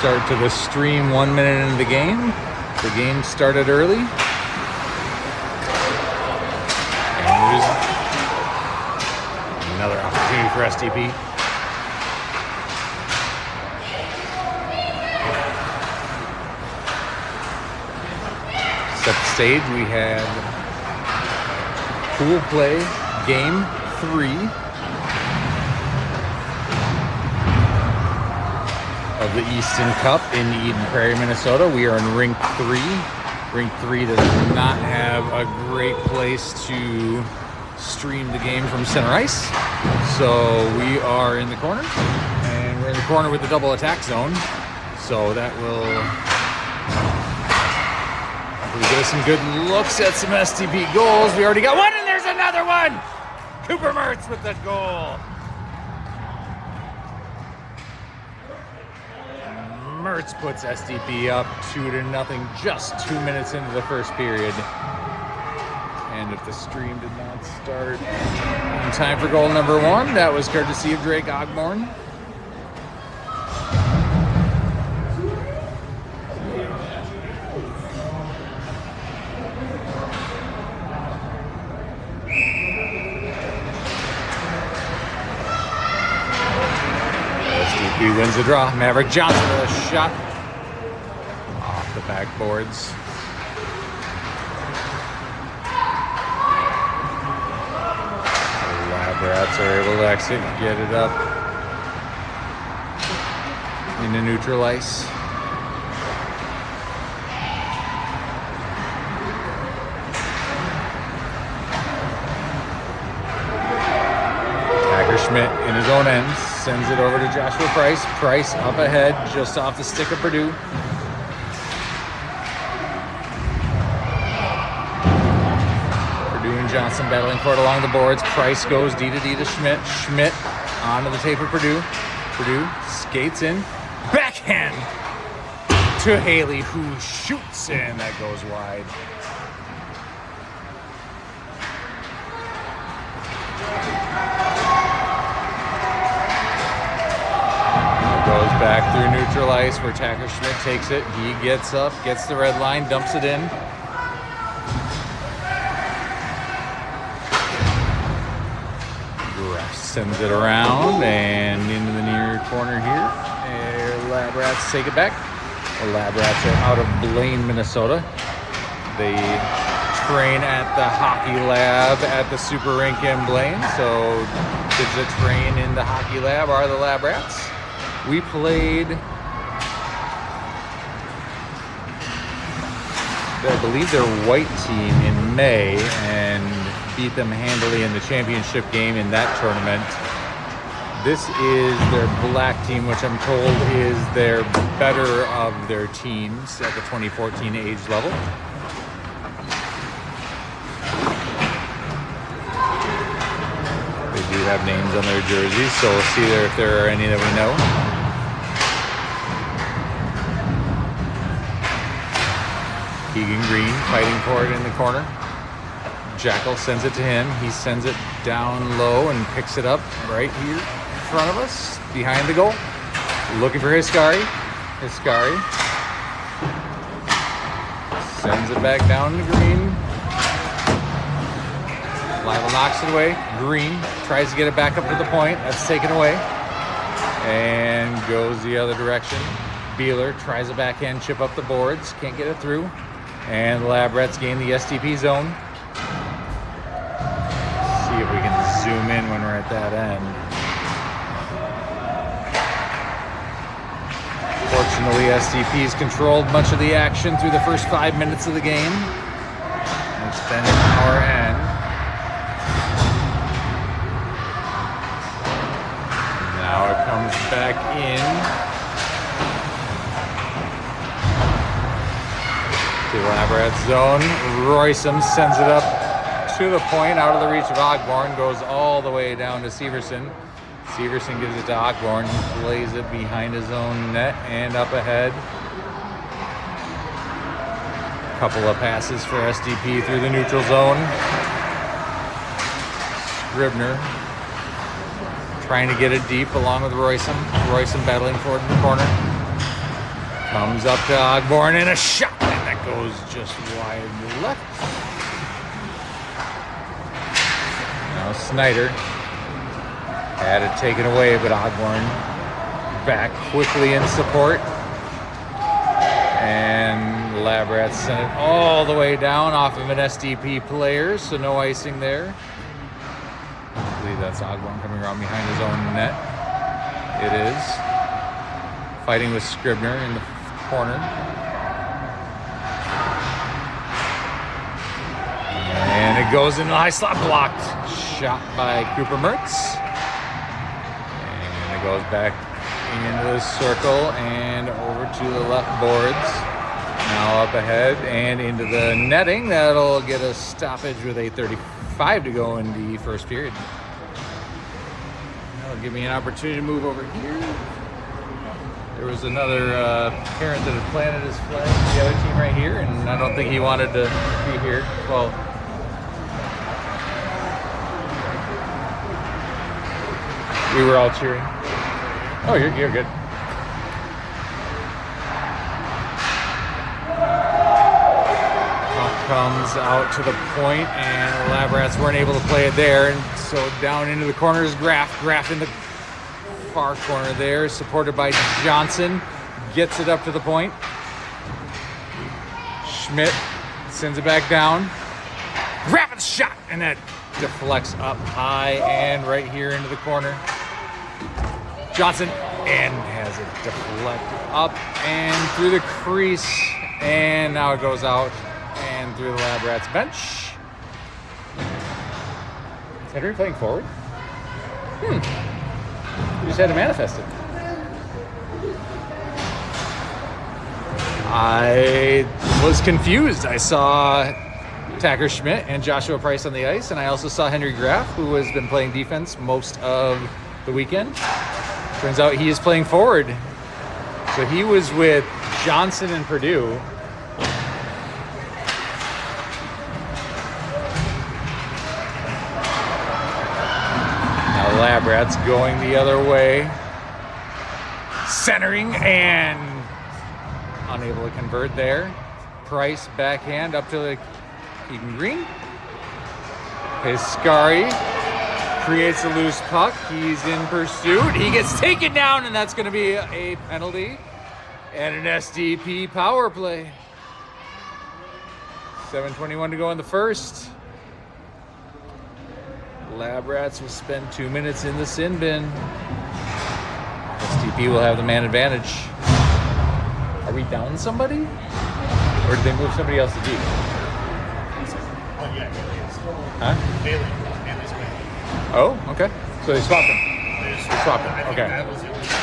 start to the stream 1 minute into the game. The game started early. And there's another opportunity for SDP. Set the stage, we had pool play game 3 of the Easton Cup in Eden Prairie, Minnesota. We are in rink 3. Rink 3 does not have a great place to stream the game from center ice. So we are in the corner, and we're in the corner with the double attack zone. So that will hopefully get us some good looks at some SDP goals. We already got one, and there's another one! Cooper Mertz with that goal. Mertz puts SDP up 2-0 just 2 minutes into the first period. And if the stream did not start in time for goal number 1, that was courtesy of Drake Ogborn. SDP wins the draw. Maverick Johnson with a shot off the backboards. Labrats are able to exit, get it up into neutral ice. Schmidt in his own end sends it over to Joshua Price. Price up ahead, just off the stick of Purdue. Purdue and Johnson battling for it along the boards. Price goes D to D to Schmidt. Schmidt onto the tape of Purdue. Purdue skates in. Backhand to Haley, who shoots in. That goes wide. Goes back through neutral ice where Tacker Schmidt takes it. He gets up, gets the red line, dumps it in. Ref sends it around and into the near corner here. And Labrats take it back. The Labrats are out of Blaine, Minnesota. They train at the hockey lab at the Super Rink in Blaine. So kids that train in the hockey lab are the Labrats. We played, I believe, their white team in May and beat them handily in the championship game in that tournament. This is their black team, which I'm told is their better of their teams at the 2014 age level. They do have names on their jerseys, so we'll see there if there are any that we know. Keegan Green fighting for it in the corner. Jackal sends it to him. He sends it down low and picks it up right here in front of us, behind the goal. Looking for Hiscari. Hiscari sends it back down to Green. Lyle knocks it away. Green tries to get it back up to the point. That's taken away. And goes the other direction. Beeler tries a backhand chip up the boards. Can't get it through. And the Labrats gain the SDP zone. See if we can zoom in when we're at that end. Fortunately, SDP's controlled much of the action through the first 5 minutes of the game. It's been our end. Now it comes back in. The Labrats zone. Roysum sends it up to the point, out of the reach of Ogborn, goes all the way down to Severson. Severson gives it to Ogborn. He plays it behind his own net and up ahead. Couple of passes for SDP through the neutral zone. Scribner trying to get it deep along with Roysum. Roysum battling for it in the corner. Comes up to Ogborn and a shot, and that goes just wide left. Now Snyder had it taken away, but Ogborn back quickly in support. And Labrats sent it all the way down off of an SDP player, so no icing there. I believe that's Ogborn coming around behind his own net. It is. Fighting with Scribner in the corner. And it goes in the high slot, blocked. Shot by Cooper Mertz. And it goes back into the circle and over to the left boards. Now up ahead and into the netting. That'll get a stoppage with 8:35 to go in the first period. That'll give me an opportunity to move over here. There was another parent that had planted his flag for the other team right here, and I don't think he wanted to be here. Well, we were all cheering. Oh, you're good. Puck comes out to the point, and the Labrats weren't able to play it there, and so down into the corner is Graff. Graff in the far corner there, supported by Johnson. Gets it up to the point. Schmidt sends it back down. Rapid shot, and that deflects up high and right here into the corner. Johnson and has it deflect up and through the crease, and now it goes out and through the Labrats bench. Is Henry playing forward? You just had to manifest it. I was confused. I saw Tacker Schmidt and Joshua Price on the ice, and I also saw Henry Graff, who has been playing defense most of the weekend. Turns out he is playing forward. So he was with Johnson and Purdue. Now Labrats going the other way. Centering and unable to convert there. Price backhand up to the Keegan Green. Piscari creates a loose puck. He's in pursuit. He gets taken down, and that's going to be a penalty and an SDP power play. 7:21 to go in the first. Labrats will spend 2 minutes in the sin bin. SDP will have the man advantage. Are we down somebody? Or did they move somebody else to deep? Oh, yeah, Haley is. Huh? Haley's playing. Oh, okay. So they swapped them. They swapped them. I think Okay. that was the only swap.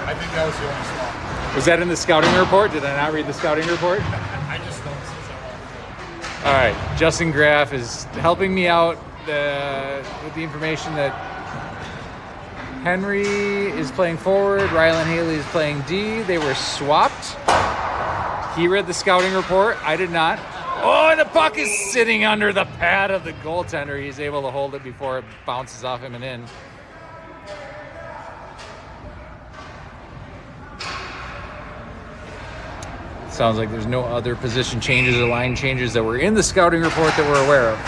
I think that was the only swap. Was that in the scouting report? Did I not read the scouting report? I just noticed it. All right. Justin Graff is helping me out with the information that Henry is playing forward. Rylan Haley is playing D. They were swapped. He read the scouting report. I did not. Oh, and the puck is sitting under the pad of the goaltender. He's able to hold it before it bounces off him and in. Sounds like there's no other position changes or line changes that were in the scouting report that we're aware of.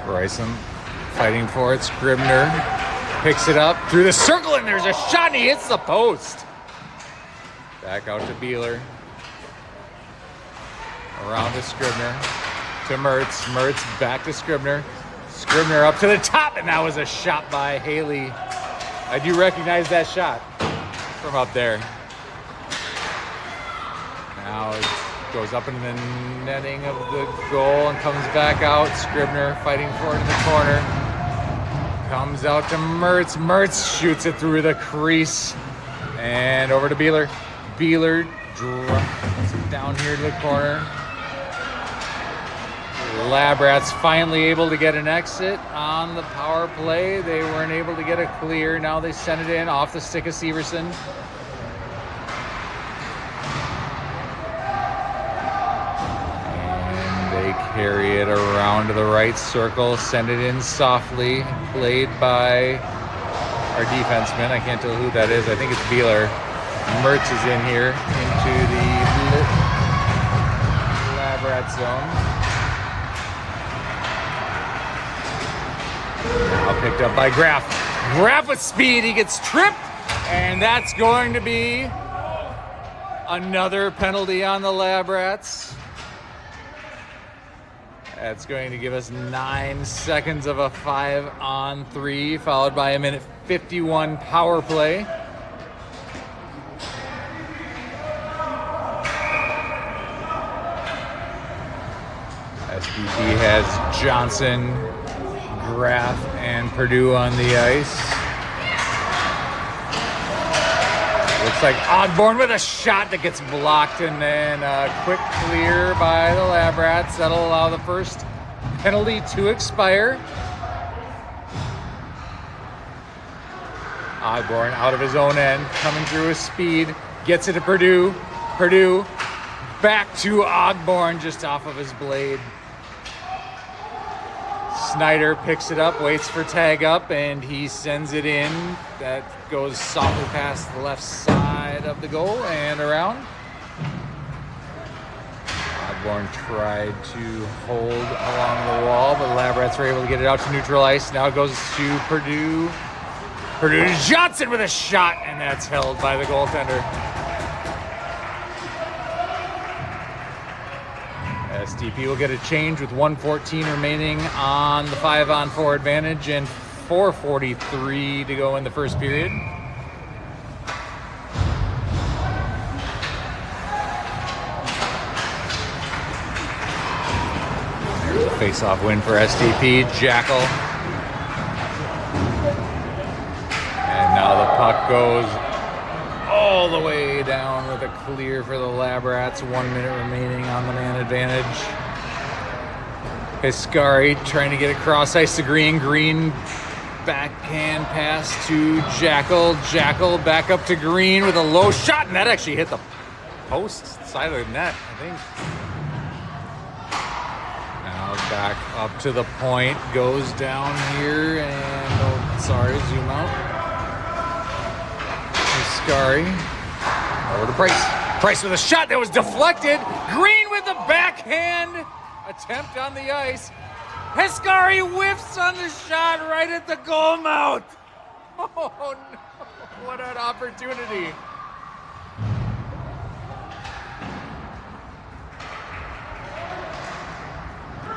Bryson fighting for it. Scribner picks it up through the circle, and there's a shot, and he hits the post. Back out to Beeler. Around to Scribner. To Mertz. Mertz back to Scribner. Scribner up to the top, and that was a shot by Haley. I do recognize that shot from up there. Now it goes up into the netting of the goal and comes back out. Scribner fighting for it in the corner. Comes out to Mertz. Mertz shoots it through the crease. And over to Beeler. Beeler drops it down here to the corner. Labrats finally able to get an exit on the power play. They weren't able to get a clear. Now they send it in off the stick of Severson. And they Carry it around to the right circle. Send it in softly. Played by our defenseman. I can't tell who that is. I think it's Beeler. Mertz is in here into the Labrat zone. Now picked up by Graff. Graff with speed. He gets tripped. And that's going to be another penalty on the Labrats. That's going to give us 9 seconds of a 5-on-3, followed by a minute 51 power play. SDP has Johnson, Graff, and Purdue on the ice. Looks like Ogborn with a shot that gets blocked, and then a quick clear by the Labrats. That'll allow the first penalty to expire. Ogborn out of his own end, coming through his speed, gets it to Purdue. Purdue back to Ogborn, just off of his blade. Snyder picks it up, waits for tag up, and he sends it in. That goes softly past the left side of the goal and around. Ogborn tried to hold along the wall, but the Labrats were able to get it out to neutral ice. Now it goes to Purdue. Purdue to Johnson with a shot, and that's held by the goaltender. SDP will get a change with 1:14 remaining on the 5-on-4 advantage and 4:43 to go in the first period. There's a face-off win for SDP. Jackal. And now the puck goes all the way down with a clear for the Labrats. 1 minute remaining on the man advantage. Hiscari trying to get across ice to Green. Green backhand pass to Jackal. Jackal back up to Green with a low shot, and that actually hit the post side of the net, I think. Now back up to the point, goes down here, and zoom out. Hiscari over to Price. Price with a shot that was deflected. Green with the backhand attempt on the ice. Hiscari whiffs on the shot right at the goal mouth. Oh no, what an opportunity.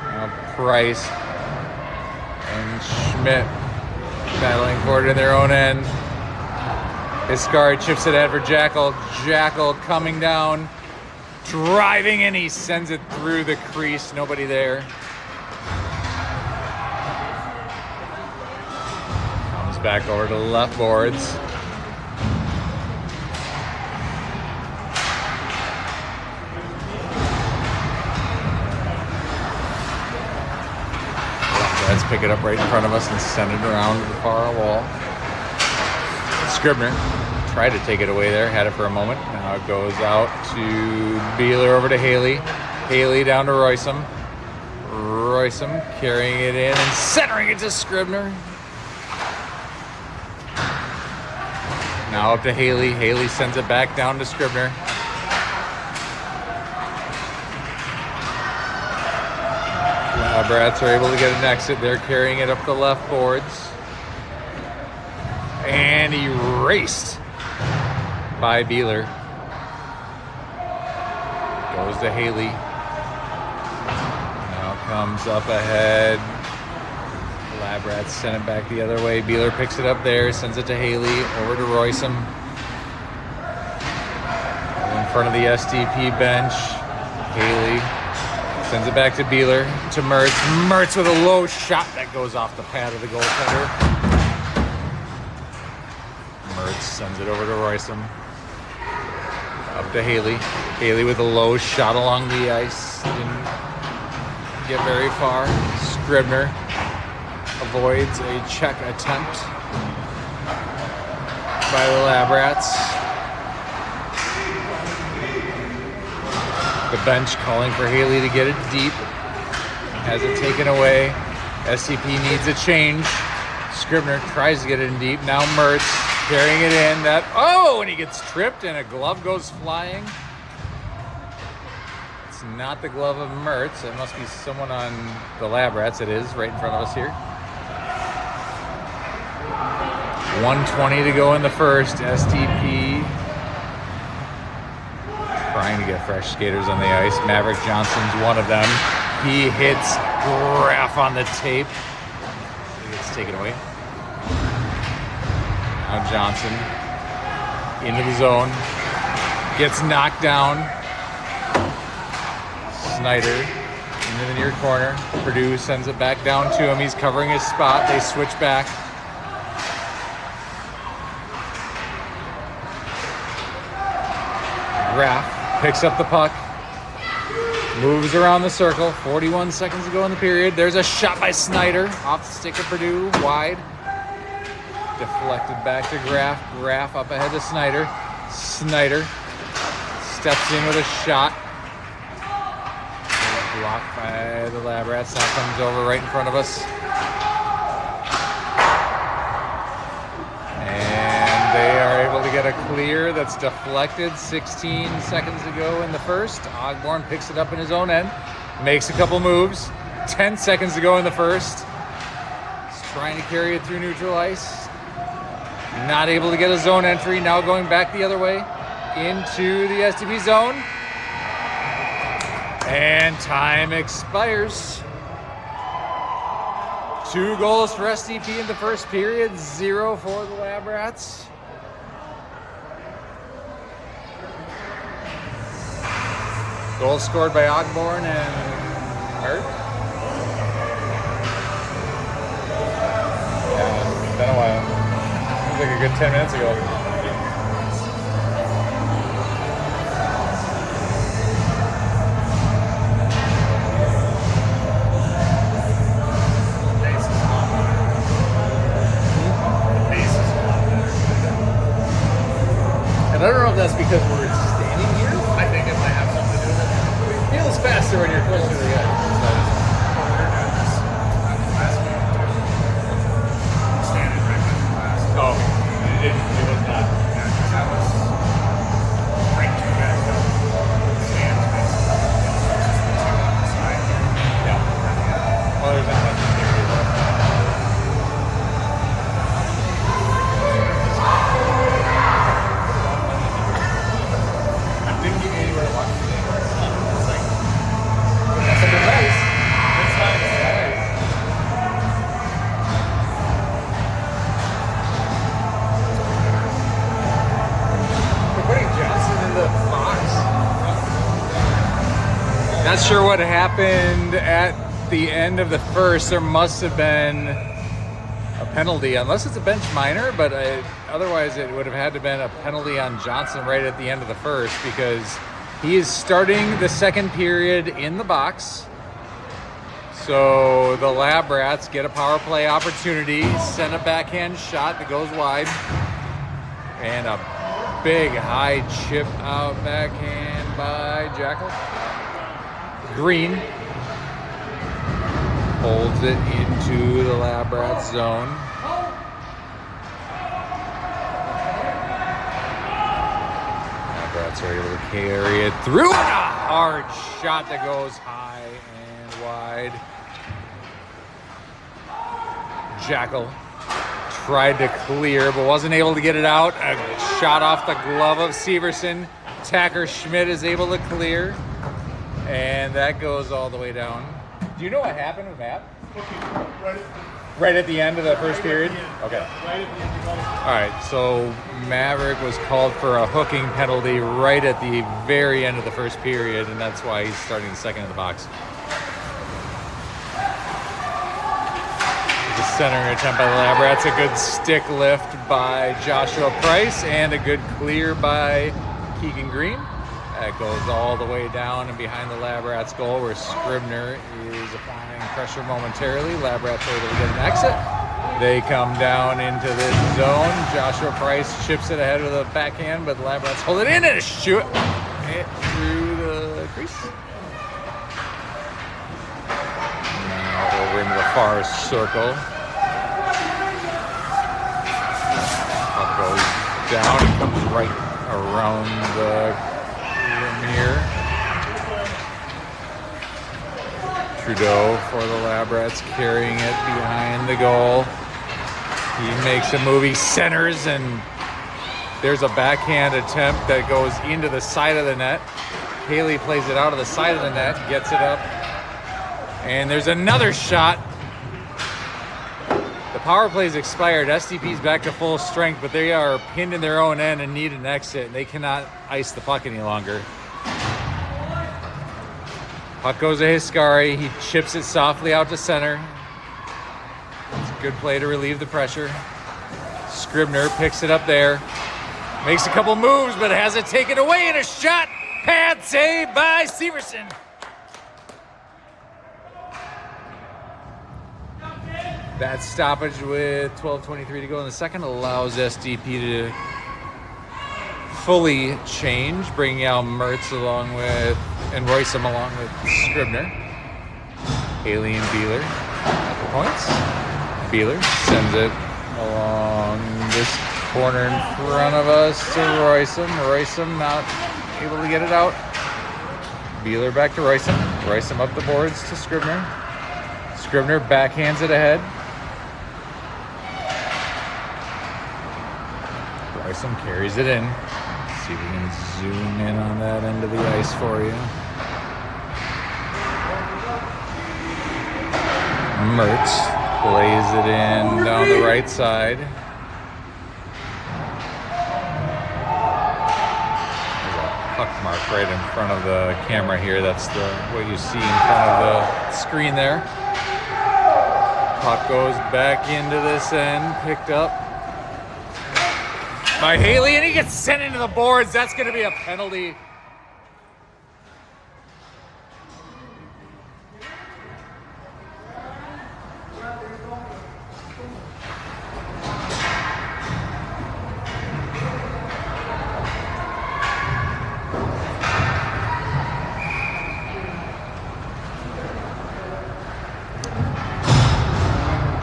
Now Price and Schmidt battling for it in their own end. Hiscari chips it out for Jackal. Jackal coming down, driving, and he sends it through the crease. Nobody there. Comes back over to the left boards. Let's pick it up right in front of us and send it around to the far wall. Scribner tried to take it away there, had it for a moment. Now it goes out to Beeler over to Haley. Haley down to Roysum. Roysum carrying it in and centering it to Scribner. Now up to Haley. Haley sends it back down to Scribner. Labrats are able to get an exit. They're carrying it up the left boards. And erased by Beeler. Goes to Haley. Now comes up ahead. Labrats send it back the other way. Beeler picks it up there, sends it to Haley, over to Roysum. In front of the SDP bench. Haley sends it back to Beeler, to Mertz. Mertz with a low shot that goes off the pad of the goaltender. Mertz sends it over to Roysum. Up to Haley. Haley with a low shot along the ice. Didn't get very far. Scribner avoids a check attempt by the Labrats. The bench calling for Haley to get it deep. has it taken away. SDP needs a change. Scribner tries to get it in deep. Now Mertz carrying it in. And he gets tripped and a glove goes flying. It's not the glove of Mertz. It must be someone on the Lab Rats. It is right in front of us here. 1:20 to go in the first. SDP trying to get fresh skaters on the ice. Maverick Johnson's one of them. He hits Graff on the tape. He gets taken away. Now Johnson into the zone. Gets knocked down. Snyder into the near corner. Purdue sends it back down to him. He's covering his spot. They switch back. Graff picks up the puck. Moves around the circle. 41 seconds to go in the period. There's a shot by Snyder. Off the stick of Purdue. Wide. Deflected back to Graff. Graff up ahead to Snyder. Snyder steps in with a shot. Blocked by the Lab Rats. Now comes over right in front of us. And they are able to get a clear that's deflected. 16 seconds to go in the first. Ogborn picks it up in his own end. Makes a couple moves. 10 seconds to go in the first. He's trying to carry it through neutral ice. Not able to get a zone entry. Now going back the other way into the SDP zone. And time expires. 2 goals for SDP in the first period, 0 for the Lab Rats. Goals scored by Ogborn and Hurt. Yeah, it's been a while. Seems like a good 10 minutes ago. And I don't know if that's because we're standing here. I think it might have something to do with it. It feels faster when you're closer to the edge. Standing right by the glass. Oh, it was not. Yeah, because that was right 2 guys down. Stands basically. Just the 2 on the side. Yeah. Well, there's not much in here either. Didn't give me anywhere to watch today. It's like, that's a bit nice. It's nice. We're putting Johnson in the box. Not sure what happened at the end of the first. There must have been a penalty, unless it's a bench minor, but otherwise it would have had to have been a penalty on Johnson right at the end of the first, because he is starting the second period in the box. So the Lab Rats get a power play opportunity, send a backhand shot that goes wide, and a big high chip out backhand by Jackal. Green holds it into the Lab Rats zone. Lab Rats are able to carry it through. And a hard shot that goes high and wide. Jackal tried to clear but wasn't able to get it out. A shot off the glove of Severson. Tacker Schmidt is able to clear. And that goes all the way down. Do you know what happened with Matt? Right at the end of the first period? Okay. All right, so Maverick was called for a hooking penalty right at the very end of the first period, and that's why he's starting the second in the box. The centering attempt by the Lab Rats, a good stick lift by Joshua Price, and a good clear by Keegan Green. That goes all the way down and behind the Lab Rats goal, where Scribner is applying pressure momentarily. Lab Rats are able to get an exit. They come down into this zone. Joshua Price chips it ahead with a backhand, but the Lab Rats hold it in and shoot it through the crease. over into the far circle. Puck goes down and comes right around the rim here. Trudeau for the Lab Rats carrying it behind the goal. He makes a move, he centers, and there's a backhand attempt that goes into the side of the net. Haley plays it out of the side of the net, gets it up, and there's another shot. The power play's expired. SDP's back to full strength, but they are pinned in their own end and need an exit. They cannot ice the puck any longer. Puck goes to Hiscari. He chips it softly out to center. It's a good play to relieve the pressure. Scribner picks it up there. Makes a couple moves, but has it taken away, and a shot. Pad save by Severson. That stoppage with 12:23 to go in the second allows SDP to fully change, bringing out Mertz along with, and Roysum along with Scribner. Haley and Beeler at the points. Beeler sends it along this corner in front of us to Roysum. Roysum not able to get it out. Beeler back to Roysum. Roysum up the boards to Scribner. Scribner backhands it ahead. Roysum carries it in. Let's see if we can zoom in on that end of the ice for you. Mertz plays it in down the right side. Puck mark right in front of the camera here. That's what you see in front of the screen there. Puck goes back into this end, picked up by Haley, and he gets sent into the boards. That's going to be a penalty.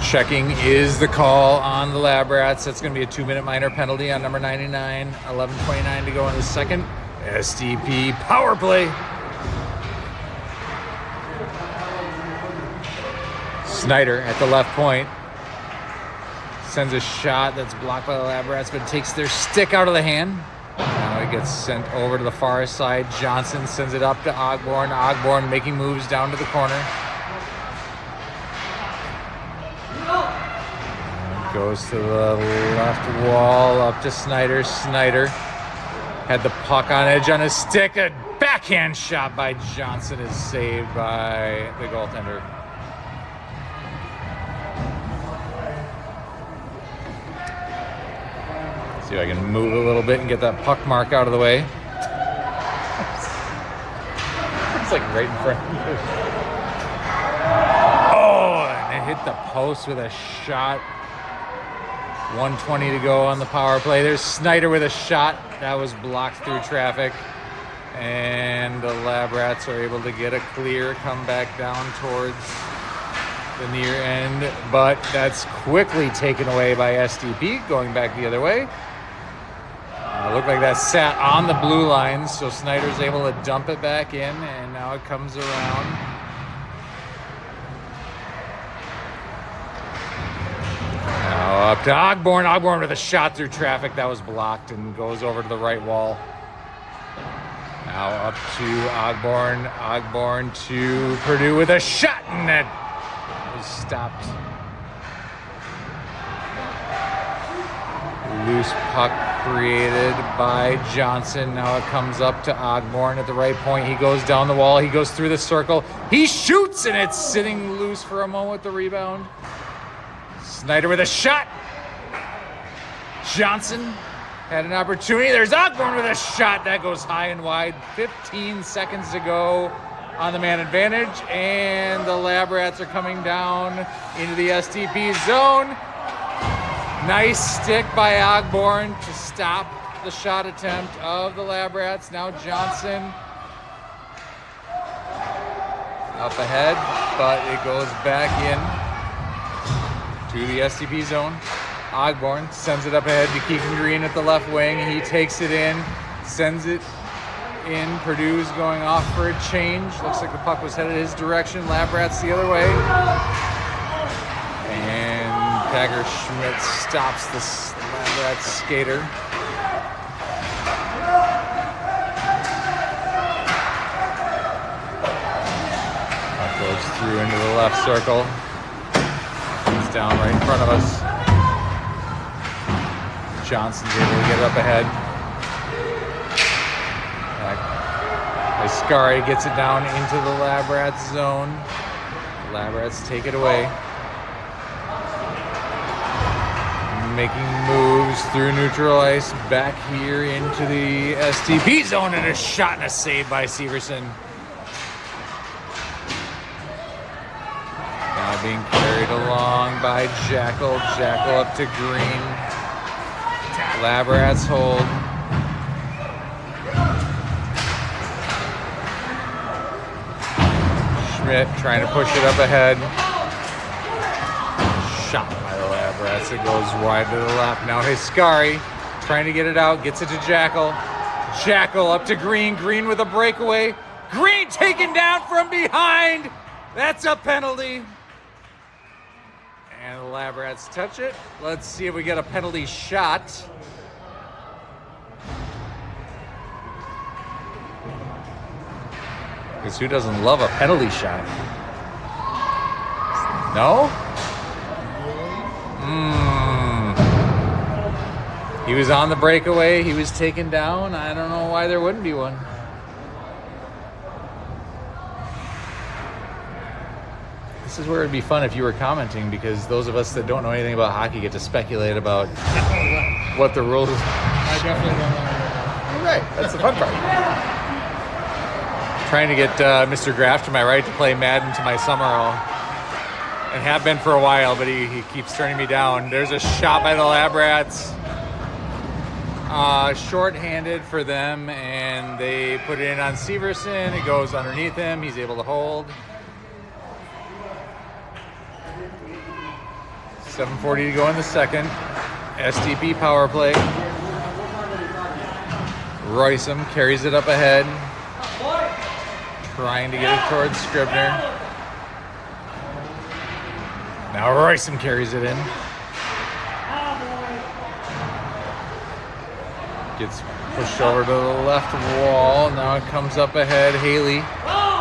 Checking is the call on the Lab Rats. That's going to be a 2-minute minor penalty on number 99. 11:29 to go in the second. SDP power play. Snyder at the left point. Sends a shot that's blocked by the Lab Rats, but takes their stick out of the hand. Now it gets sent over to the far side. Johnson sends it up to Ogborn. Ogborn making moves down to the corner. Goes to the left wall, up to Snyder. Snyder had the puck on edge on his stick. A backhand shot by Johnson is saved by the goaltender. See if I can move a little bit and get that puck mark out of the way. It's like right in front of you. Oh, and it hit the post with a shot. 1:20 to go on the power play. There's Snyder with a shot that was blocked through traffic, and the Lab Rats are able to get a clear, come back down towards the near end, but that's quickly taken away by SDP, going back the other way. Looked like that sat on the blue line, so Snyder's able to dump it back in, and now it comes around. Now up to Ogborn. Ogborn with a shot through traffic that was blocked and goes over to the right wall. Now up to Ogborn. Ogborn to Purdue with a shot, and that was stopped. Loose puck created by Johnson. Now it comes up to Ogborn at the right point. He goes down the wall. He goes through the circle. He shoots, and it's sitting loose for a moment with the rebound. Snyder with a shot. Johnson had an opportunity. There's Ogborn with a shot. That goes high and wide. 15 seconds to go on the man advantage. And the Lab Rats are coming down into the SDP zone. Nice stick by Ogborn to stop the shot attempt of the Lab Rats. Now Johnson up ahead, but it goes back in to the SDP zone. Ogborn sends it up ahead to Keegan Green at the left wing. He takes it in, sends it in. Purdue's going off for a change. Looks like the puck was headed his direction. Labrat's the other way. And Packer Schmidt stops the Labrat skater. Puck goes through into the left circle. It's down right in front of us. Johnson's able to get up ahead. Iscari gets it down into the Labrats zone. Labrats take it away. Making moves through neutral ice back here into the SDP zone, and a shot and a save by Severson. Now being carried along by Jackal. Jackal up to Green. Labrats hold. Schmidt trying to push it up ahead. Shot by the Labrats. It goes wide to the left. Now Iscari trying to get it out. Gets it to Jackal. Jackal up to Green. Green with a breakaway. Green taken down from behind. That's a penalty. And the Labrats touch it. Let's see if we get a penalty shot. Because who doesn't love a penalty shot? No? He was on the breakaway. He was taken down. I don't know why there wouldn't be one. This is where it'd be fun if you were commenting, because those of us that don't know anything about hockey get to speculate about what the rules are. I definitely don't know. All right, that's the fun part. Trying to get Mr. Graff to my right to play Madden to my Summerall, and have been for a while, but he keeps turning me down. There's a shot by the Labrats. Short-handed for them, and they put it in on Severson. It goes underneath him. He's able to hold. 7:40 to go in the second. SDP power play. Roysum carries it up ahead. Trying to get it towards Scribner. Now Roysum carries it in. Gets pushed over to the left wall. Now it comes up ahead. Haley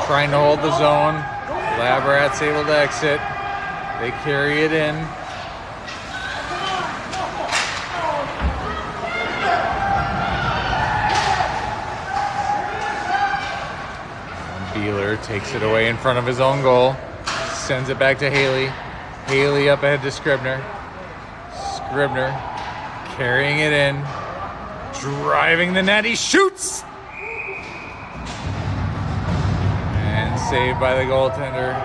trying to hold the zone. Labrats able to exit. They carry it in. Beeler takes it away in front of his own goal. Sends it back to Haley. Haley up ahead to Scribner. Scribner carrying it in. Driving the net. He shoots! And saved by the goaltender.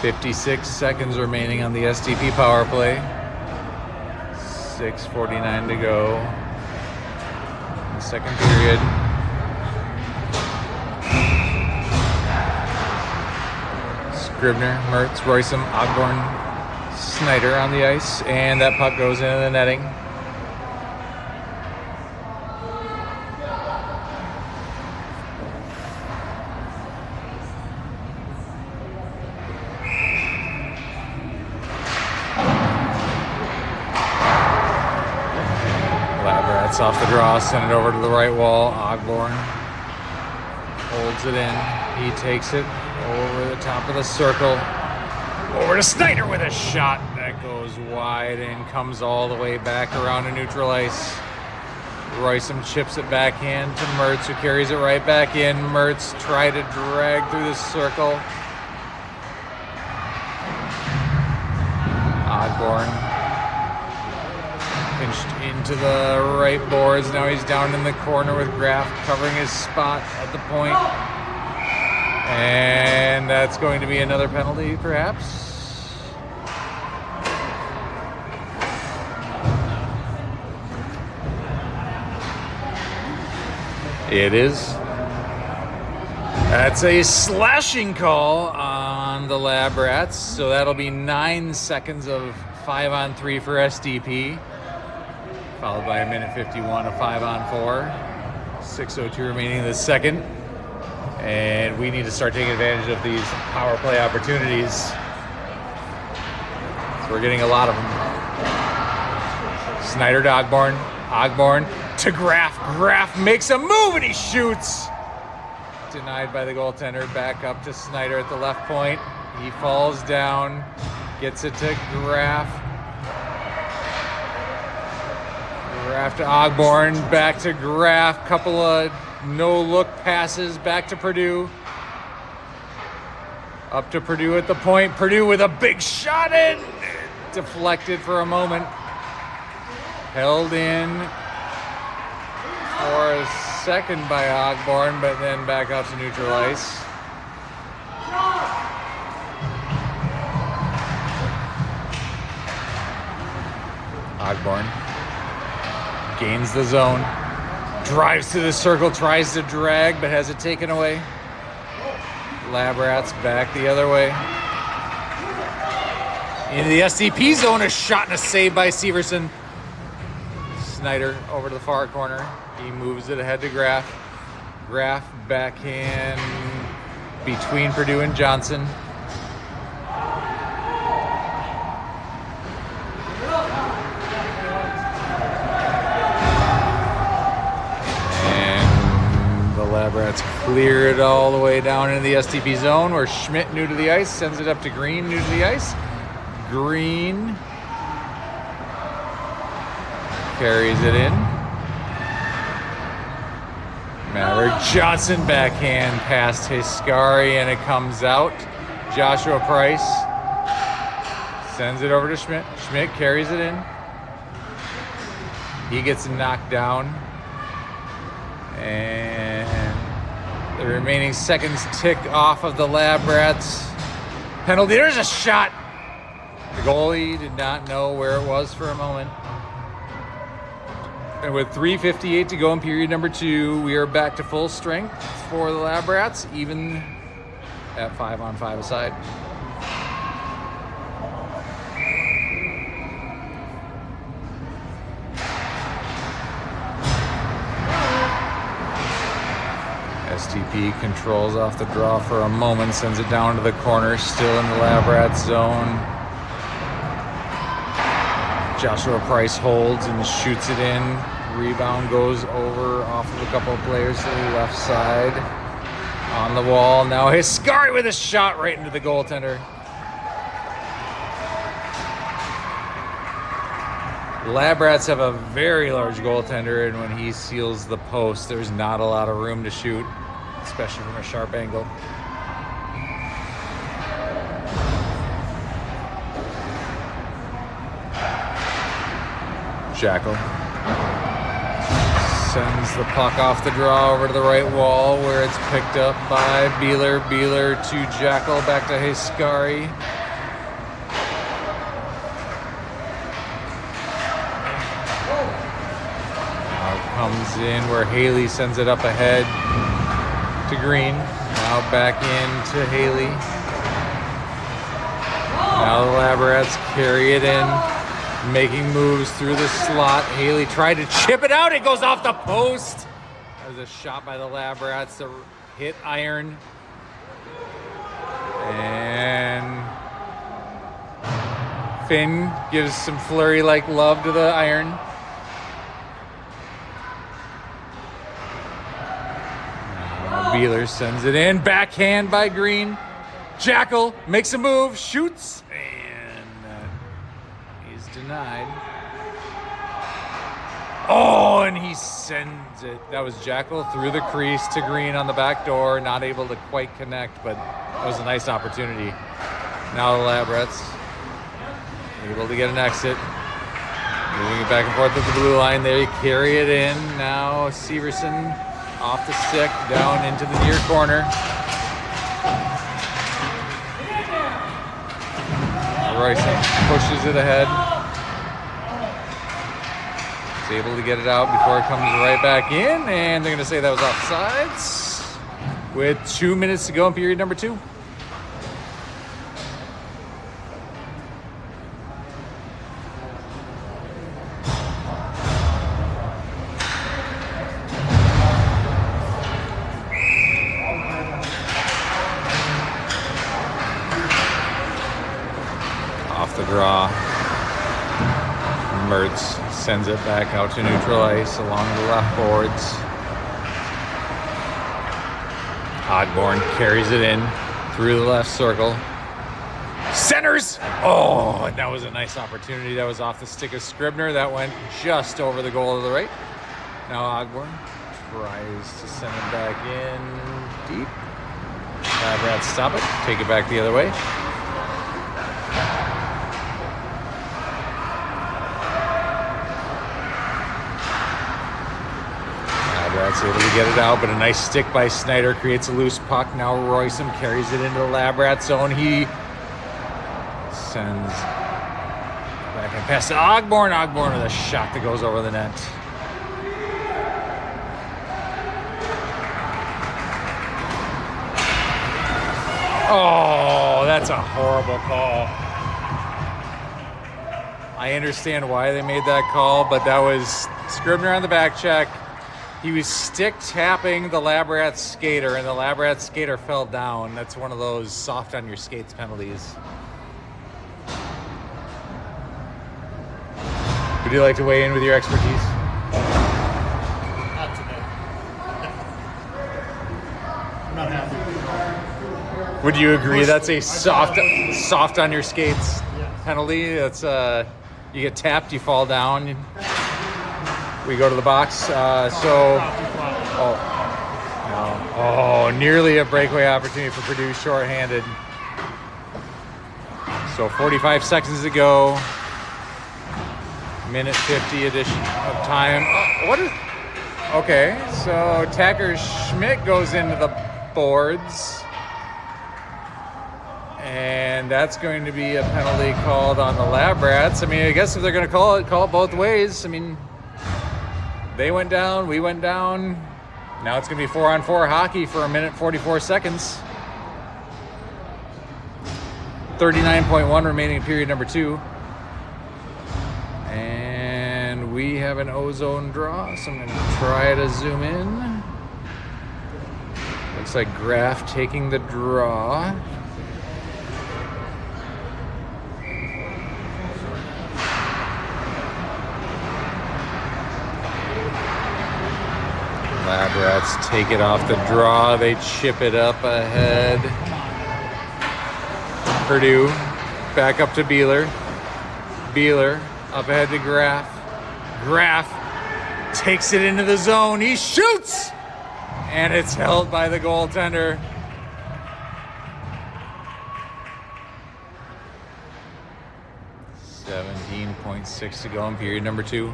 .56 seconds remaining on the SDP power play. 6:49 to go. Second period. Scribner, Mertz, Roysum, Ogborn, Snyder on the ice, and that puck goes into the netting. Labrats off the draw, send it over to the right wall. Ogborn holds it in. He takes it over the top of the circle. Over to Snyder with a shot that goes wide and comes all the way back around to neutral ice. Roysum chips it backhand to Mertz, who carries it right back in. Mertz tried to drag through the circle. Ogborn pinched into the right boards. Now he's down in the corner with Graff covering his spot at the point. And that's going to be another penalty, perhaps. It is. That's a slashing call on the Lab Rats, so that'll be 9 seconds of 5-on-3 for SDP, followed by 1:51 of 5-on-4. 6:02 remaining in the second, and we need to start taking advantage of these power play opportunities. So we're getting a lot of them. Snyder to Ogborn. Ogborn to Graf. Graf makes a move and he shoots. Denied by the goaltender. Back up to Snyder at the left point. He falls down. Gets it to Graf. Graf to Ogborn. Back to Graf. Couple of no-look passes. Back to Purdue. Up to Purdue at the point. Purdue with a big shot in. Deflected for a moment. Held in for a second by Ogborn, but then back out to neutral ice. Ogborn gains the zone, drives to the circle, tries to drag, but has it taken away. Lab Rats back the other way. Into the SDP zone, a shot and a save by Severson. Snyder over to the far corner. He moves it ahead to Graf. Graf backhand between Purdue and Johnson. And the Lab Rats clear it all the way down into the SDP zone where Schmidt, new to the ice, sends it up to Green, new to the ice. Green carries it in. Maverick Johnson backhand past Hiscari and it comes out. Joshua Price sends it over to Schmidt. Schmidt carries it in. He gets knocked down. And the remaining seconds tick off of the Lab Rats penalty. There's a shot. The goalie did not know where it was for a moment. And with 3:58 to go in period number 2, we are back to full strength for the Lab Rats, even at 5-on-5 aside. STP controls off the draw for a moment, sends it down to the corner, still in the Lab Rats zone. Joshua Price holds and shoots it in. Rebound goes over off of a couple of players to the left side. On the wall. Now Hiscari with a shot right into the goaltender. Lab Rats have a very large goaltender, and when he seals the post, there's not a lot of room to shoot, especially from a sharp angle. Jackal sends the puck off the draw over to the right wall where it's picked up by Beeler. Beeler to Jackal, back to Hiscari. Now comes in where Haley sends it up ahead to Green. Now back in to Haley. Now the Lab Rats carry it in. Making moves through the slot. Haley tried to chip it out. It goes off the post. There's a shot by the Lab Rats to hit iron. And Finn gives some flurry-like love to the iron. Beeler sends it in. Backhand by Green. Jackal makes a move, shoots, denied. Oh, and he sends it. That was Jackal through the crease to Green on the back door. Not able to quite connect, but that was a nice opportunity. Now the Lab Rats able to get an exit. Moving it back and forth at the blue line. They carry it in. Now Severson off the stick, down into the near corner. Royce pushes it ahead. Is able to get it out before it comes right back in, and they're going to say that was offsides with 2 minutes to go in period number 2. Off the draw. Mertz sends it back out to neutral ice along the left boards. Ogborn carries it in through the left circle. Centers! Oh, and that was a nice opportunity. That was off the stick of Scribner. That went just over the goal to the right. Now Ogborn tries to send it back in deep. Brad, stop it. Take it back the other way. Brad's able to get it out, but a nice stick by Snyder creates a loose puck. Now Royston carries it into the Labrat zone. He sends back and pass to Ogborn. Ogborn with a shot that goes over the net. Oh, that's a horrible call. I understand why they made that call, but that was Scribner on the back check. He was stick tapping the Labrat skater, and the Labrat skater fell down. That's one of those soft on your skates penalties. Would you like to weigh in with your expertise? Not today. I'm not happy with the call. Would you agree that's a soft on your skates penalty? That's you get tapped, you fall down. We go to the box. Nearly a breakaway opportunity for Purdue, shorthanded. So 45 seconds to go. Minute 50 addition of time. Okay, so Tacker Schmidt goes into the boards. And that's going to be a penalty called on the Labrats. I mean, I guess if they're going to call it both ways. I mean, they went down, we went down. Now it's going to be 4-on-4 hockey for a minute 44 seconds. 39.1 remaining in period number 2. And we have an ozone draw, so I'm going to try to zoom in. Looks like Graf taking the draw. Labrats take it off the draw. They chip it up ahead. Purdue back up to Beeler. Beeler up ahead to Graf. Graf takes it into the zone. He shoots! And it's held by the goaltender. .6 to go in period number 2.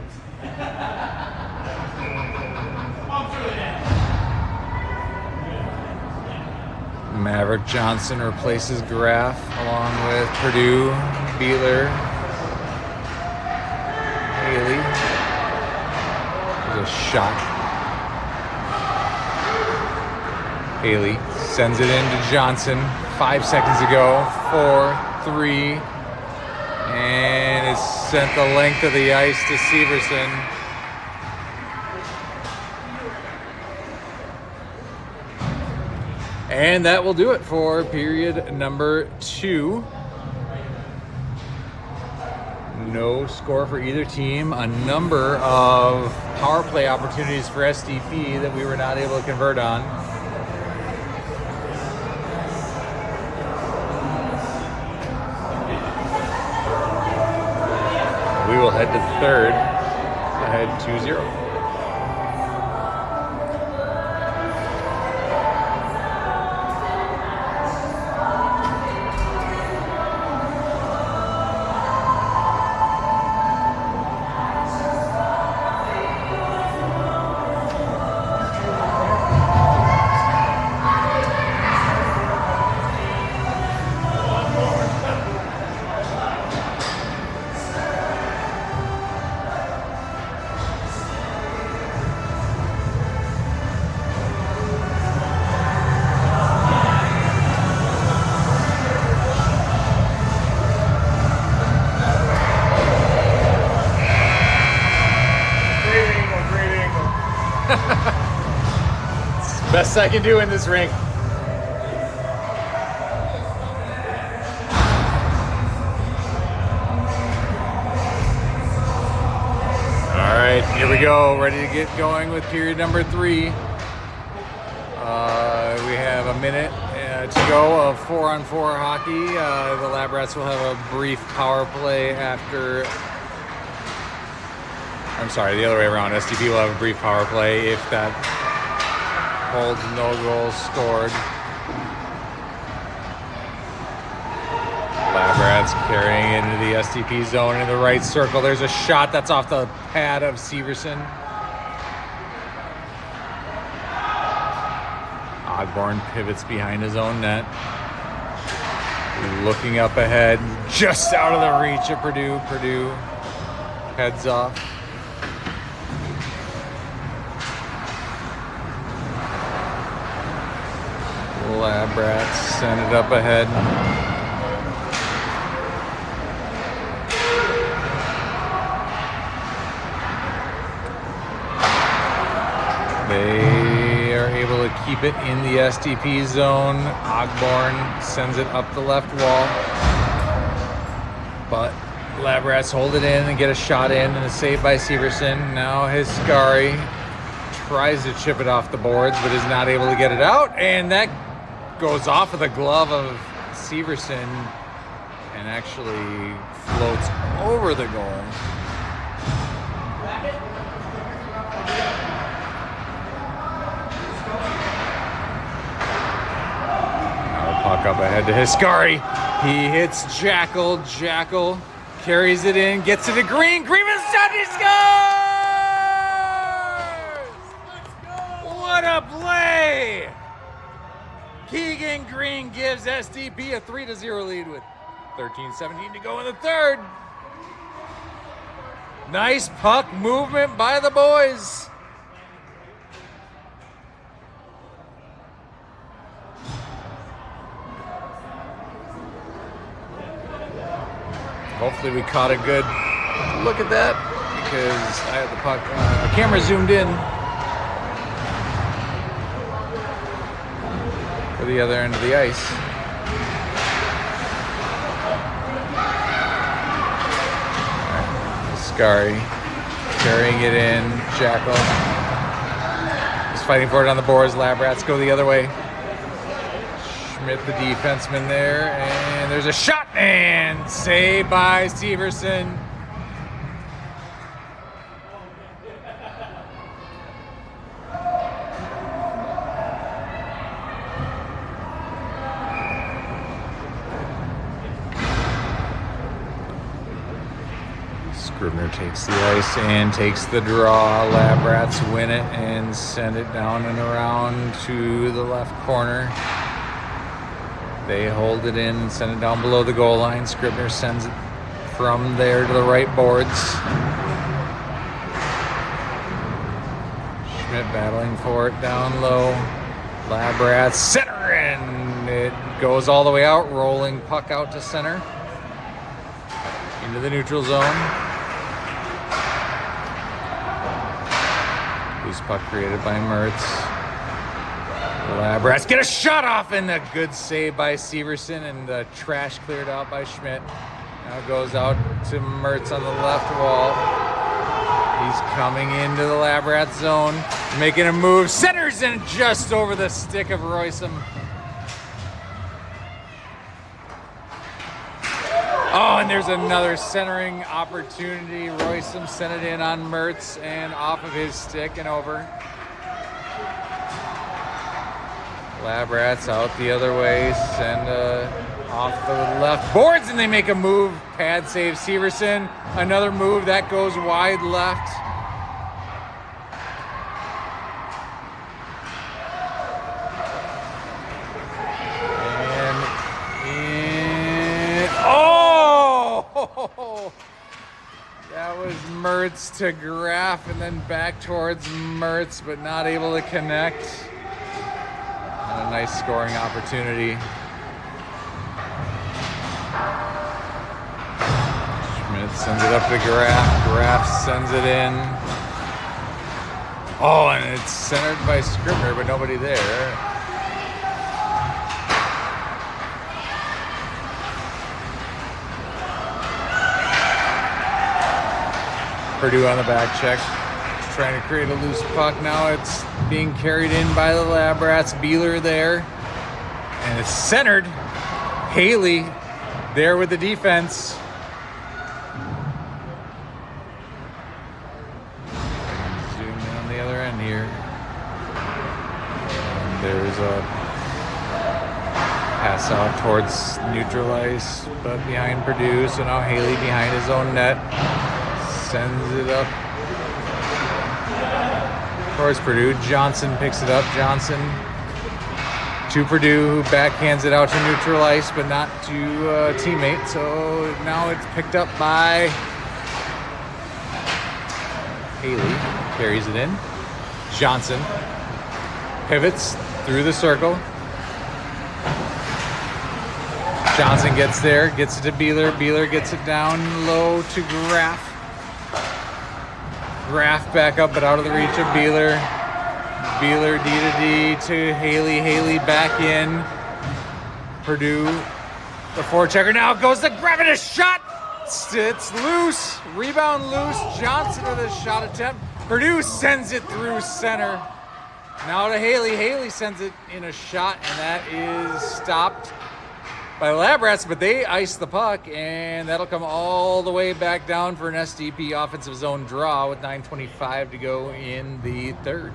Maverick Johnson replaces Graf along with Purdue, Beeler, Haley. There's a shot. Haley sends it in to Johnson. 5 seconds to go. 4, 3, and it's sent the length of the ice to Severson. And that will do it for period number 2. No score for either team. A number of power play opportunities for SDP that we were not able to convert on. We will head to third, ahead 2-0. Best I can do in this ring. All right, here we go. Ready to get going with period number 3. We have a minute to go of 4-on-4 hockey. The Lab Rats will have a brief power play after. I'm sorry, the other way around. SDP will have a brief power play if that holds, no goals scored. Lab Rats carrying it into the SDP zone in the right circle. There's a shot that's off the pad of Severson. Ogborn pivots behind his own net. Looking up ahead, just out of the reach of Purdue. Purdue heads off. Lab Rats send it up ahead. They are able to keep it in the SDP zone. Ogborn sends it up the left wall. But Lab Rats hold it in and get a shot in, and a save by Severson. Now Hiscari tries to chip it off the boards, but is not able to get it out. And that goes off of the glove of Severson and actually floats over the goal. Puck up ahead to Hiscari. He hits Jackal. Jackal carries it in, gets it to Green. Greenman's shot, he scores! What a play! Keegan Green gives SDP a 3-0 lead with 13:17 to go in the third. Nice puck movement by the boys. Hopefully we caught a good look at that because I had the puck, the camera zoomed in for the other end of the ice. Hiscari carrying it in. Jackal is fighting for it on the boards. Lab Rats go the other way. Schmidt, the defenseman there, and there's a shot and saved by Severson. Scribner takes the ice and takes the draw. Lab Rats win it and send it down and around to the left corner. They hold it in and send it down below the goal line. Scribner sends it from there to the right boards. Schmidt battling for it down low. Lab Rats center, and it goes all the way out. Rolling puck out to center. Into the neutral zone. Loose puck created by Mertz. Lab Rats get a shot off, and a good save by Severson, and the trash cleared out by Schmidt. Now it goes out to Mertz on the left wall. He's coming into the Lab Rats zone, making a move, centers in just over the stick of Roysum. Oh, and there's another centering opportunity. Roysum sent it in on Mertz and off of his stick and over. Lab Rats out the other way, send off the left boards, and they make a move. Pad save Severson. Another move that goes wide left. And oh! That was Mertz to Graff and then back towards Mertz, but not able to connect. And a nice scoring opportunity. Schmidt sends it up to Graff. Graff sends it in. Oh, and it's centered by Scribner, but nobody there. Purdue on the back check. Just trying to create a loose puck. Now it's being carried in by the Lab Rats. Beeler there. And it's centered. Haley there with the defense. Zoom in on the other end here. And there's a pass out towards neutral ice, but behind Purdue. So now Haley behind his own net. Sends it up towards Purdue. Johnson picks it up. Johnson to Purdue, who backhands it out to neutral ice, but not to a teammate. So now it's picked up by Haley. Carries it in. Johnson pivots through the circle. Johnson gets there, gets it to Beeler. Beeler gets it down low to Graff. Graff back up, but out of the reach of Beeler. Beeler D to D to Haley. Haley back in. Purdue, the forechecker now goes to grab it. A shot. It's loose. Rebound loose. Johnson with a shot attempt. Purdue sends it through center. Now to Haley. Haley sends it in a shot, and that is stopped by the Lab Rats, but they ice the puck, and that'll come all the way back down for an SDP offensive zone draw with 9:25 to go in the third.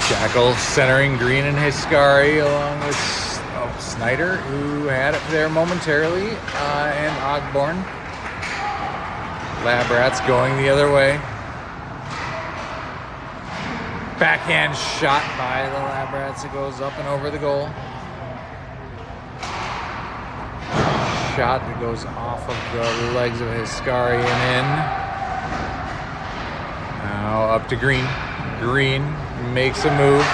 Jackal centering Green and Hiscari along with Snyder, who had it there momentarily, and Ogborn. Lab Rats going the other way. Backhand shot by the Lab Rats. It goes up and over the goal. Shot that goes off of the legs of Hiscari and in. Now up to Green. Green makes a move.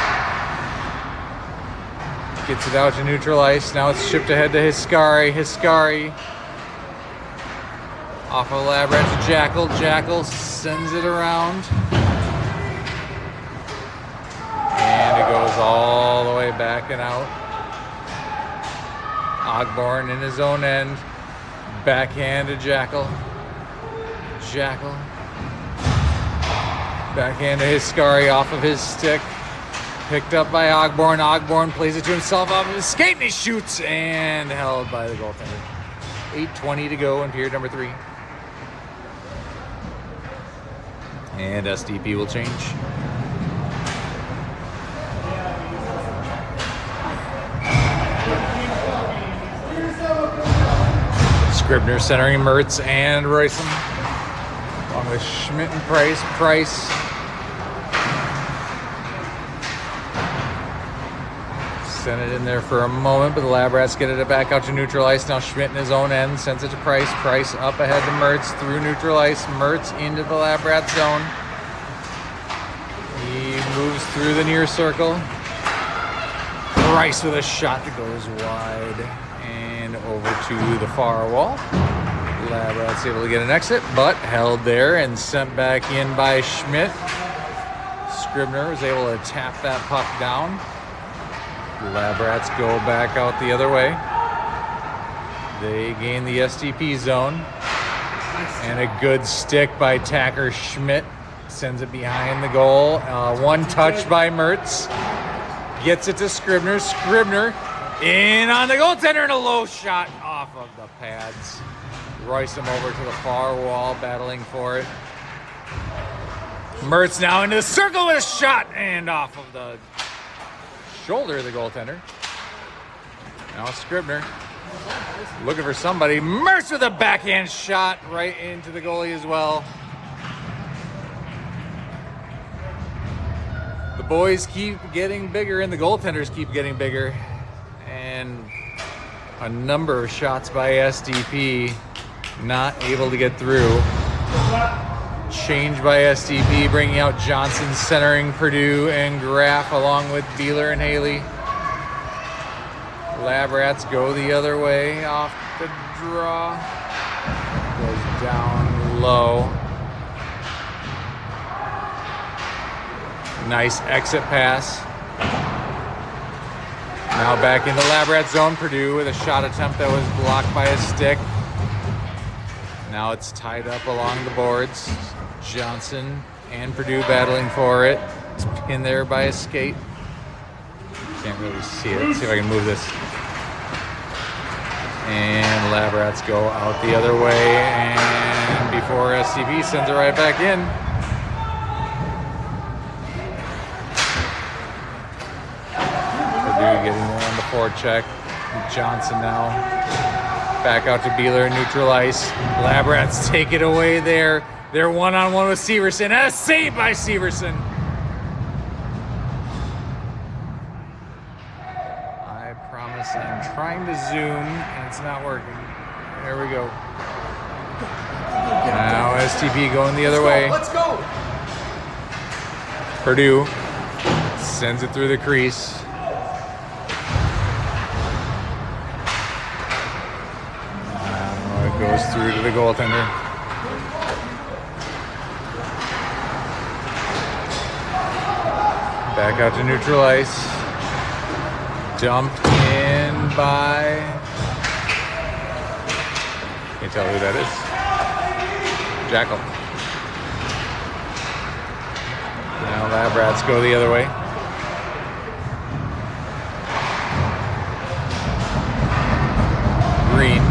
Gets it out to neutral ice. Now it's shipped ahead to Hiscari. Hiscari off of Lab Rat to Jackal. Jackal sends it around. And it goes all the way back and out. Ogborn in his own end. Backhand to Jackal. Jackal. Backhand to Hiscari off of his stick. Picked up by Ogborn. Ogborn plays it to himself off of his skate, and he shoots, and held by the goaltender. 8:20 to go in period number 3. And SDP will change. Scribner centering Mertz and Royson. Along with Schmidt and Price. Price sent it in there for a moment, but the Lab Rats get it back out to neutral ice. Now Schmidt in his own end sends it to Price. Price up ahead to Mertz through neutral ice. Mertz into the Lab Rat zone. He moves through the near circle. Price with a shot that goes wide and over to the far wall. Lab Rats able to get an exit, but held there and sent back in by Schmidt. Scribner was able to tap that puck down. Lab Rats go back out the other way. They gain the SDP zone. And a good stick by Tacker Schmidt. Sends it behind the goal. One touch by Mertz. Gets it to Scribner. Scribner in on the goaltender, and a low shot off of the pads. Royce him over to the far wall, battling for it. Mertz now into the circle with a shot, and off of the shoulder of the goaltender. Now Scribner looking for somebody. Mertz with a backhand shot right into the goalie as well. The boys keep getting bigger and the goaltenders keep getting bigger. And a number of shots by SDP not able to get through. Change by SDP, bringing out Johnson, centering Purdue and Graff along with Beeler and Haley. Lab Rats go the other way off the draw. Goes down low. Nice exit pass. Now back into Lab Rat zone. Purdue with a shot attempt that was blocked by a stick. Now it's tied up along the boards. Johnson and Purdue battling for it. It's pinned there by a skate. Can't really see it. Let's see if I can move this. And Lab Rats go out the other way, and before SDP sends it right back in. Purdue getting there on the forecheck. Johnson now back out to Beeler, neutral ice. Lab Rats take it away there. They're one-on-one with Severson. A save by Severson. I promise I'm trying to zoom and it's not working. There we go. Now SDP going the other way. Let's go. Purdue sends it through the crease. It goes through to the goaltender. Back out to neutral ice. Dumped in by... Can't tell who that is. Jackal. Now Lab Rats go the other way. Green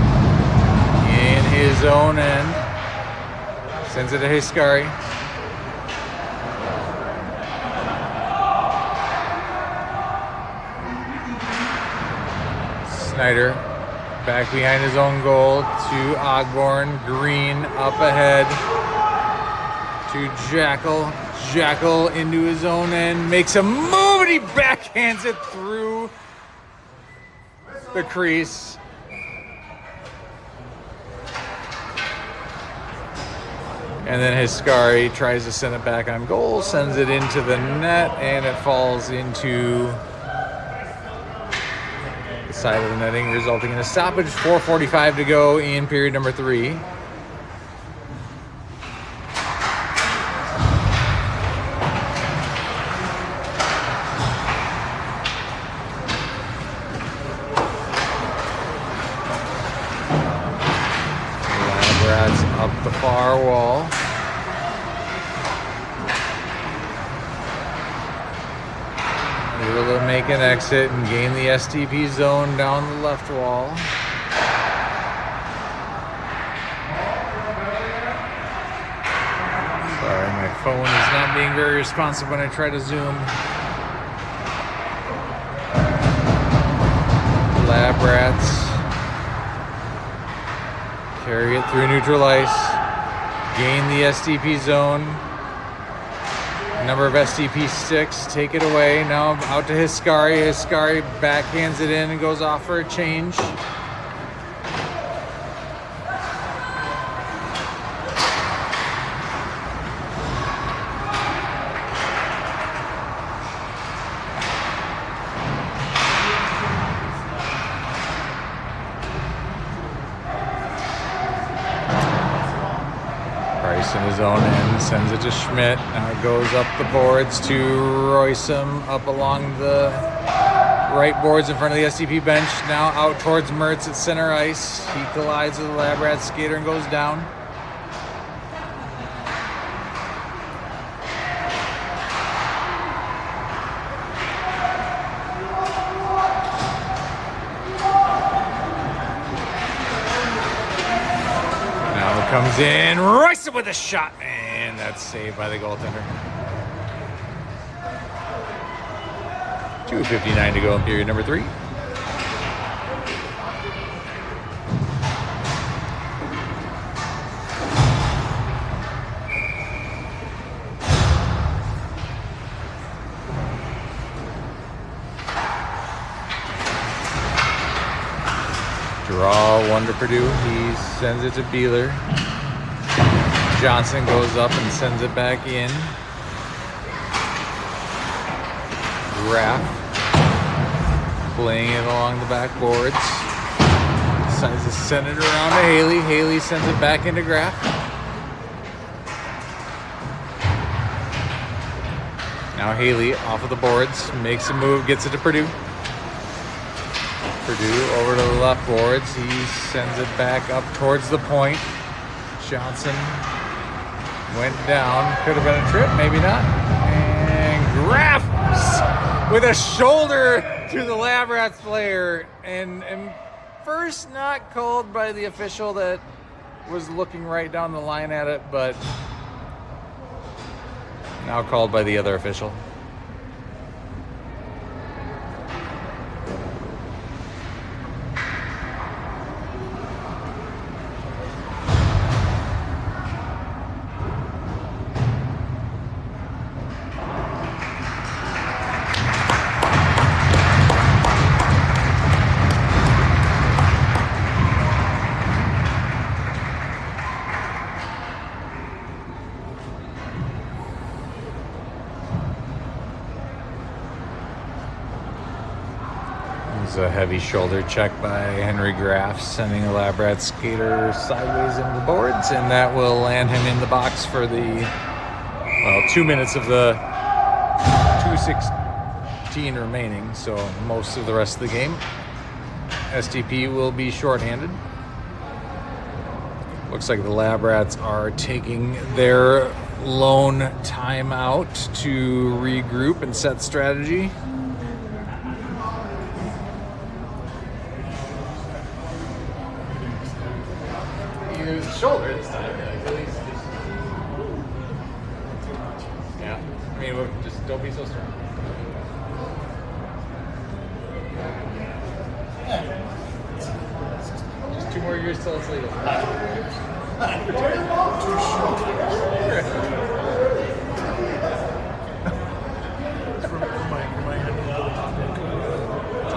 in his own end. Sends it to Hiscari. Snyder back behind his own goal to Ogborn. Green up ahead to Jackal. Jackal into his own end, makes a move, and he backhands it through the crease. And then Hiscari tries to send it back on goal, sends it into the net, and it falls into the side of the netting, resulting in a stoppage. 4:45 to go in period number 3. Brad's up the far wall. Able to make an exit and gain the SDP zone down the left wall. Sorry, my phone is not being very responsive when I try to zoom. Lab Rats carry it through neutral ice, gain the SDP zone. Number of SDP sticks, take it away. Now out to Hiscari. Hiscari backhands it in and goes off for a change. In his own end, sends it to Schmidt. Now it goes up the boards to Roysum, up along the right boards in front of the SDP bench. Now out towards Mertz at center ice. He collides with the Lab Rat skater and goes down. Comes in, Royce with a shot, and that's saved by the goaltender. 2:59 to go in period number 3. Draw one to Purdue. He sends it to Beeler. Johnson goes up and sends it back in. Graff playing it along the backboards. Decides to send it around to Haley. Haley sends it back into Graff. Now Haley off of the boards, makes a move, gets it to Purdue. Purdue over to the left boards. He sends it back up towards the point. Johnson went down. Could have been a trip, maybe not. And Graff with a shoulder to the Lab Rats player. And first not called by the official that was looking right down the line at it, but now called by the other official. A heavy shoulder check by Henry Graff, sending a Lab Rat skater sideways into the boards, and that will land him in the box for the 2 minutes of the 2:16 remaining, so most of the rest of the game. SDP will be shorthanded. Looks like the Lab Rats are taking their lone timeout to regroup and set strategy. Shoulder this time. Yeah. I mean, just don't be so strong. Just 2 more years till it's legal. Too short. For my head.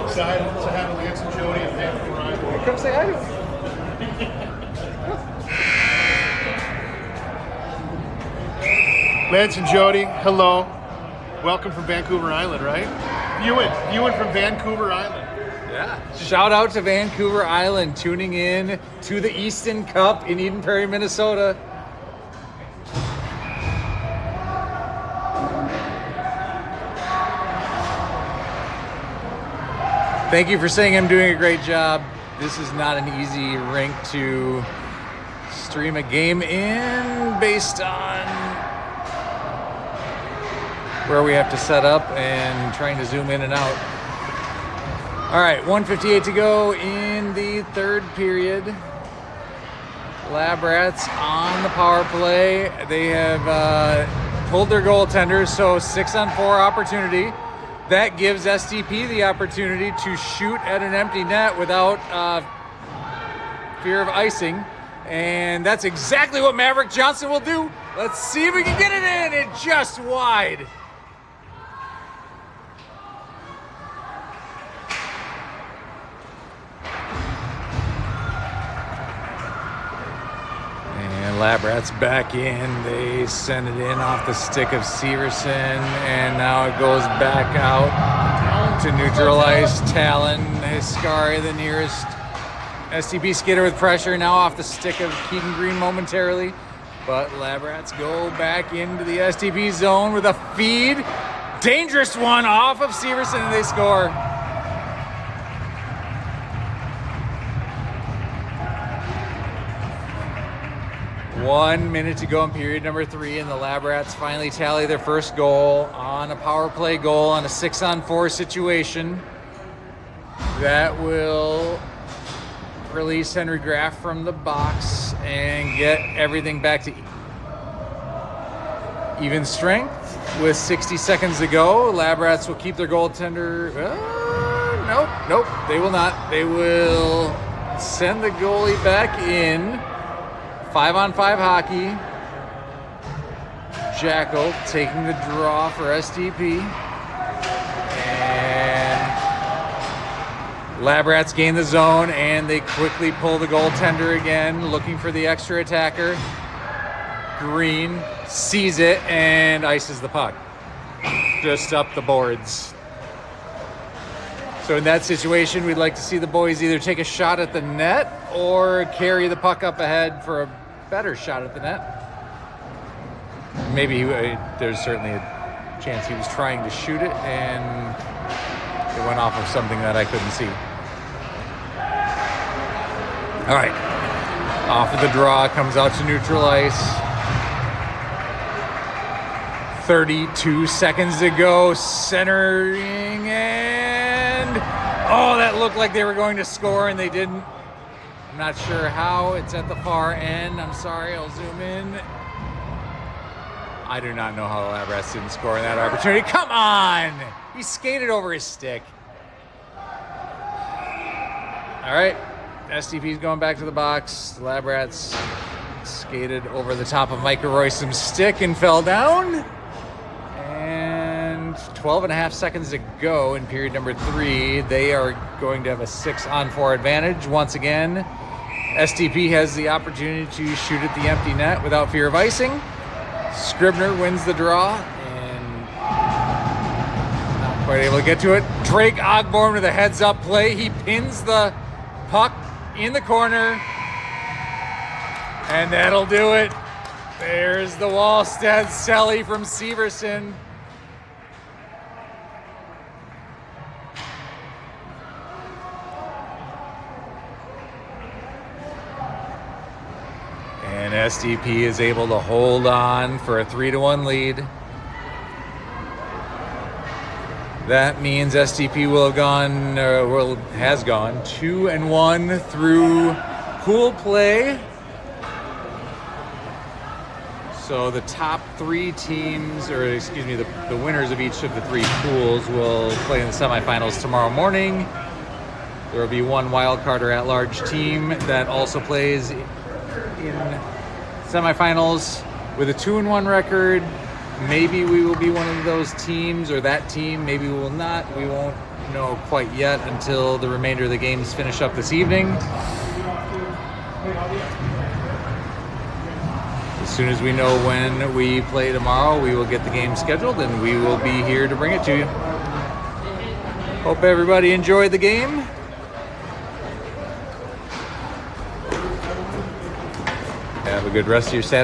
Excited to have Lance and Jody and Vancouver Island. Come say hi to him. Lance and Jody, hello. Welcome from Vancouver Island, right? Viewing from Vancouver Island. Yeah. Shout out to Vancouver Island tuning in to the Easton Cup in Eden Prairie, Minnesota. Thank you for saying I'm doing a great job. This is not an easy rink to stream a game in based on where we have to set up and trying to zoom in and out. All right, 1:58 to go in the third period. Lab Rats on the power play. They have pulled their goaltenders, so 6-on-4 opportunity. That gives SDP the opportunity to shoot at an empty net without fear of icing. And that's exactly what Maverick Johnson will do. Let's see if we can get it in. It's just wide. And Lab Rats back in. They send it in off the stick of Severson, and now it goes back out to neutralize Talon. Hiscari, the nearest SDP skater with pressure, now off the stick of Keaton Green momentarily. But Lab Rats go back into the SDP zone with a feed. Dangerous one off of Severson, and they score. One minute to go in period number 3, and the Lab Rats finally tally their first goal on a power play goal on a 6-on-4 situation. That will release Henry Graff from the box and get everything back to even strength with 60 seconds to go. Lab Rats will keep their goaltender. Nope, they will not. They will send the goalie back in. 5-on-5 hockey. Jackal taking the draw for SDP. And Lab Rats gain the zone, and they quickly pull the goaltender again, looking for the extra attacker. green, sees it, and ices the puck. Just up the boards. So in that situation, we'd like to see the boys either take a shot at the net or carry the puck up ahead for a better shot at the net. Maybe there's certainly a chance he was trying to shoot it and it went off of something that I couldn't see. All right, off of the draw, comes out to neutral ice. 32 seconds to go, centering, and oh, that looked like they were going to score and they didn't. I'm not sure how. It's at the far end. I'm sorry, I'll zoom in. I do not know how the Lab Rats didn't score in that opportunity. Come on! He skated over his stick. All right, SDP's going back to the box. The Lab Rats skated over the top of Micah Royson's stick and fell down. 12 and a half seconds to go in period number 3. They are going to have a 6-on-4 advantage. Once again, SDP has the opportunity to shoot at the empty net without fear of icing. Scribner wins the draw and not quite able to get to it. Drake Ogborn with a heads-up play. He pins the puck in the corner, and that'll do it. There's the Wallstead Selly from Severson. And SDP is able to hold on for a 3-1 lead. That means SDP will have has gone 2-1 through pool play. So the top 3 teams, or excuse me, the winners of each of the 3 pools will play in the semifinals tomorrow morning. There will be one wild card or at-large team that also plays in semifinals with a 2-1 record. Maybe we will be one of those teams or that team. Maybe we will not. We won't know quite yet until the remainder of the games finish up this evening. As soon as we know when we play tomorrow, we will get the game scheduled and we will be here to bring it to you. Hope everybody enjoyed the game. Have a good rest of your Saturday.